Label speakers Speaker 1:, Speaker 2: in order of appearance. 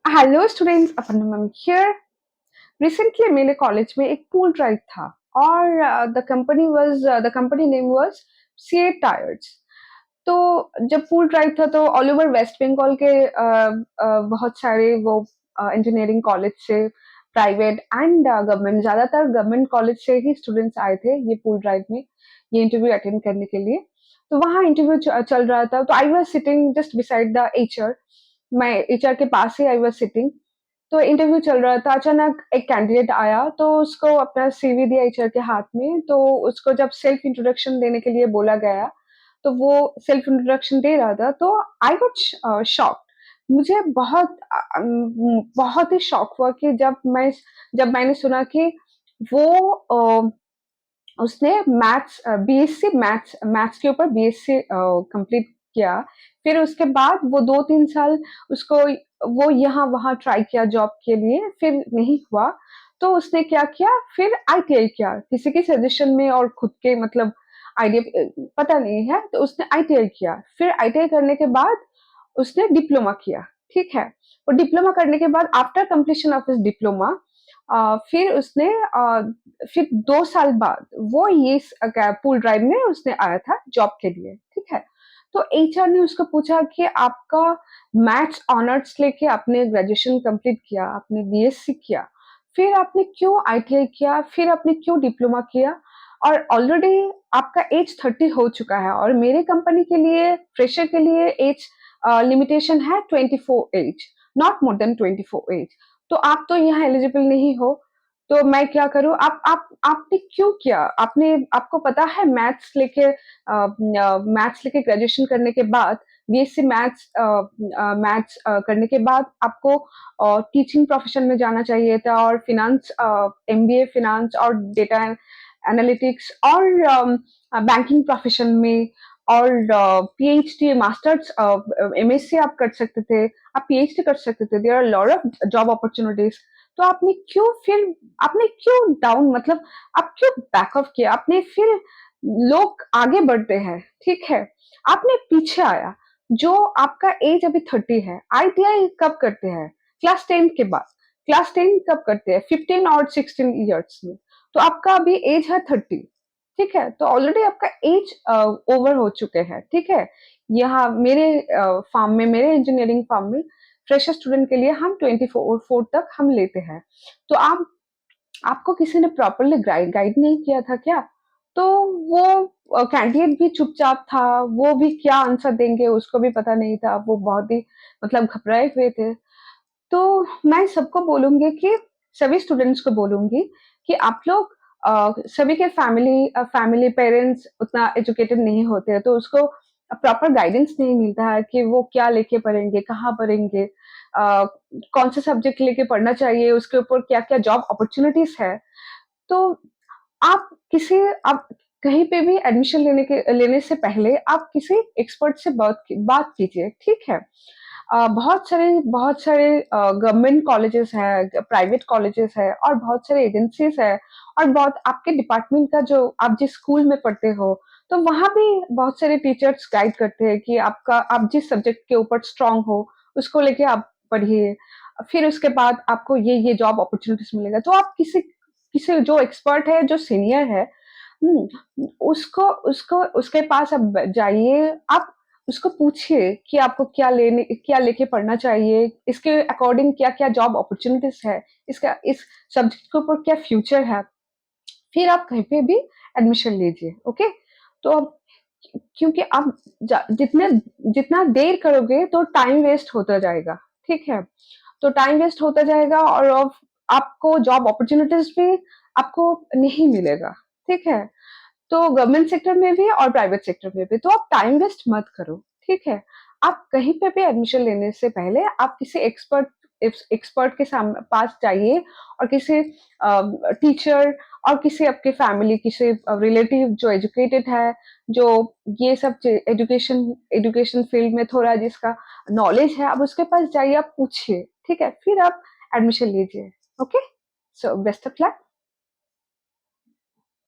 Speaker 1: Hello students, upon ma'am here. Recently मेरे college में एक पूल ड्राइव था और the company name was CA tyres. तो जब पूल ड्राइव था तो ऑल ओवर वेस्ट बंगाल के बहुत सारे वो इंजीनियरिंग कॉलेज से, प्राइवेट एंड गवर्नमेंट, ज्यादातर गवर्नमेंट कॉलेज से ही स्टूडेंट्स आए थे ये पूल ड्राइव में ये इंटरव्यू अटेंड करने के लिए। तो वहाँ इंटरव्यू चल रहा था, तो I was sitting just beside the HR. मैं एचआर के पास ही आई वाज सिटिंग। तो इंटरव्यू चल रहा था, अचानक एक कैंडिडेट आया तो उसको अपना सीवी दिया एचआर के हाथ में। तो उसको जब सेल्फ इंट्रोडक्शन देने के लिए बोला गया, तो वो सेल्फ इंट्रोडक्शन दे रहा था। तो आई गॉट शॉक। मुझे बहुत ही शॉक हुआ कि जब मैंने सुना कि वो उसने मैथ्स बीएससी मैथ्स मैथ्स के ऊपर बीएससी कंप्लीट किया। फिर उसके बाद वो 2-3 साल उसको वो यहाँ वहाँ ट्राई किया जॉब के लिए, फिर नहीं हुआ। तो उसने क्या किया, फिर आईटीआई किया किसी के सजेशन में और खुद के मतलब आइडिया पता नहीं है, तो उसने आईटीआई किया। फिर आईटीआई करने के बाद उसने डिप्लोमा किया। ठीक है। और डिप्लोमा करने के बाद after completion of his diploma फिर उसने फिर 2 साल बाद वो ये पूल ड्राइव में उसने आया था जॉब के लिए। ठीक है। तो एचआर ने उसको पूछा कि आपका मैथ्स ऑनर्स लेके आपने ग्रेजुएशन कंप्लीट किया, आपने बीएससी किया, फिर आपने क्यों आईटीआई किया, फिर आपने क्यों डिप्लोमा किया, और ऑलरेडी आपका एज 30 हो चुका है और मेरे कंपनी के लिए फ्रेशर के लिए एज लिमिटेशन है 24 age, not more than 24 age. तो आप तो यहाँ एलिजिबल नहीं हो। तो मैं क्या करूँ? आपने क्यों किया? आपने आपको पता है मैथ्स लेके ग्रेजुएशन करने के बाद, बीएससी मैथ्स करने के बाद आपको टीचिंग प्रोफेशन में जाना चाहिए था, और फिनांस, एमबीए फिनांस और डेटा एनालिटिक्स और बैंकिंग प्रोफेशन में, और पीएचडी मास्टर्स एमएससी आप कर सकते थे, आप पीएचडी कर सकते थे। There are lot of job opportunities. तो आपने क्यों डाउन मतलब आप क्यों बैकअप किया? आपने फिर लोग आगे बढ़ते हैं, ठीक है, आपने पीछे आया। जो आपका एज अभी 30 है, आईटीआई कब करते हैं? क्लास 10 के बाद। क्लास 10 कब करते हैं? 15 और 16 ईयर्स में। तो आपका अभी एज है 30। ठीक है। तो ऑलरेडी आपका एज ओवर हो चुके हैं। ठीक है। यहाँ मेरे फार्म में, मेरे इंजीनियरिंग फार्म में फ्रेशर स्टूडेंट के लिए हम 24 तक हम लेते हैं। तो आपको किसी ने प्रॉपरली गाइड नहीं किया था क्या? तो वो कैंडिडेट भी चुपचाप था, वो भी क्या आंसर देंगे उसको भी पता नहीं था, वो बहुत ही मतलब घबराए हुए थे। तो मैं सबको बोलूँगी कि सभी स्टूडेंट्स को बोलूँगी कि आप लोग सभी के फैमिली पेरेंट्स उतना एजुकेटेड नहीं होते हैं, तो उसको प्रॉपर गाइडेंस नहीं मिलता है कि वो क्या लेके पढ़ेंगे, कहाँ पढ़ेंगे, कौन से सब्जेक्ट लेके पढ़ना चाहिए, उसके ऊपर क्या-क्या जॉब अपॉर्च्युनिटीज़ है। तो आप किसी आप कहीं पे भी एडमिशन लेने से पहले आप किसी एक्सपर्ट से बात कीजिए, ठीक है? बहुत सारे गवर्नमेंट कॉलेजेस हैं, प्राइवेट कॉलेजेस हैं, और बहुत सारे एजेंसीज हैं, और बहुत आपके डिपार्टमेंट का जो आप जिस स्कूल में पढ़ते हो, तो वहाँ भी बहुत सारे टीचर्स गाइड करते हैं कि आप जिस सब्जेक्ट के ऊपर स्ट्रांग हो, उसको लेके आप पढ़िए। फिर उसके बाद आपको ये जॉब अपॉर्चुनिटीज मिलेगा। तो आप किसी किसी जो एक्सपर्ट है, जो सीनियर है, उसको उसको उसके पास आप जाइए, आप उसको पूछिए कि आपको क्या लेके पढ़ना चाहिए, इसके अकॉर्डिंग क्या-क्या जॉब अपॉर्च्युनिटीज़ है, इसका इस सब्जेक्ट के ऊपर क्या फ्यूचर है, फिर आप कहीं पे भी एडमिशन लीजिए, ओके? तो अब क्योंकि आप जितने जितना देर करोगे तो टाइम वेस्ट होता जाएगा, ठीक है? तो टाइम वेस्ट होता जाएगा, और अब आपको जॉब अपॉर्च्युनिटीज़ भी आपको नहीं मिलेगा, ठीक है? तो गवर्नमेंट सेक्टर में भी और प्राइवेट सेक्टर में भी। तो आप टाइम वेस्ट मत करो, ठीक है? आप कहीं पे भी एडमिशन लेने से पहले आप किसी एक्सपर्ट के पास जाइए, और किसी टीचर और किसी आपके फैमिली, किसी रिलेटिव जो एजुकेटेड है, जो ये सब एजुकेशन एजुकेशन फील्ड में थोड़ा जिसका नॉलेज है, आप उसके पास जाइए, आप पूछिए, ठीक है? फिर आप एडमिशन लीजिए, okay? So best of luck.